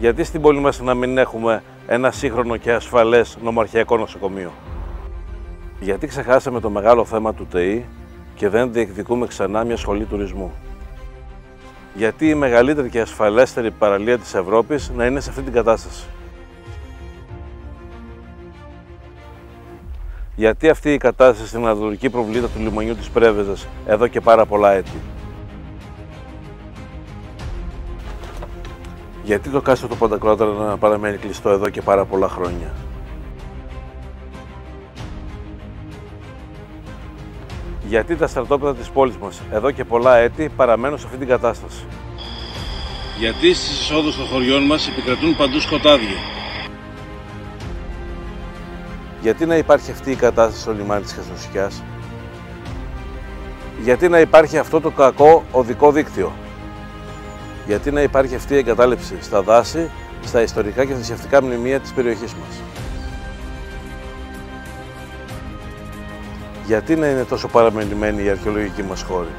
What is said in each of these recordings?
Γιατί στην πόλη μας να μην έχουμε ένα σύγχρονο και ασφαλές νομαρχιακό νοσοκομείο? Γιατί ξεχάσαμε το μεγάλο θέμα του ΤΕΗ και δεν διεκδικούμε ξανά μια σχολή τουρισμού? Γιατί η μεγαλύτερη και ασφαλέστερη παραλία της Ευρώπης να είναι σε αυτή την κατάσταση? Γιατί αυτή η κατάσταση στην ανατολική προβλήτα του λιμανιού της Πρέβεζας εδώ και πάρα πολλά έτη? Γιατί το κάστρο του Παντακράτορα να παραμένει κλειστό εδώ και πάρα πολλά χρόνια? Γιατί τα στρατόπεδα της πόλης μας εδώ και πολλά έτη παραμένουν σε αυτή την κατάσταση? Γιατί στις εισόδους των χωριών μας επικρατούν παντού σκοτάδια? Γιατί να υπάρχει αυτή η κατάσταση στο λιμάνι της Χαστοσικιάς? Γιατί να υπάρχει αυτό το κακό οδικό δίκτυο? Γιατί να υπάρχει αυτή η εγκατάλειψη στα δάση, στα ιστορικά και θρησκευτικά μνημεία της περιοχής μας? Γιατί να είναι τόσο παραμελημένοι οι αρχαιολογικοί μας χώροι?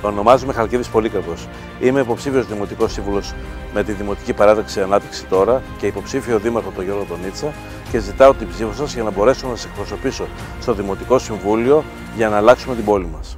Ονομάζομαι Χαλκίδης Πολύκαρπος. Είμαι υποψήφιος δημοτικός σύμβουλος με τη Δημοτική Παράταξη Ανάπτυξη Τώρα και υποψήφιο δήμαρχο τον Γιώργο Τονίτσα και ζητάω την ψήφο σας για να μπορέσω να σας εκπροσωπήσω στο Δημοτικό Συμβούλιο για να αλλάξουμε την πόλη μας.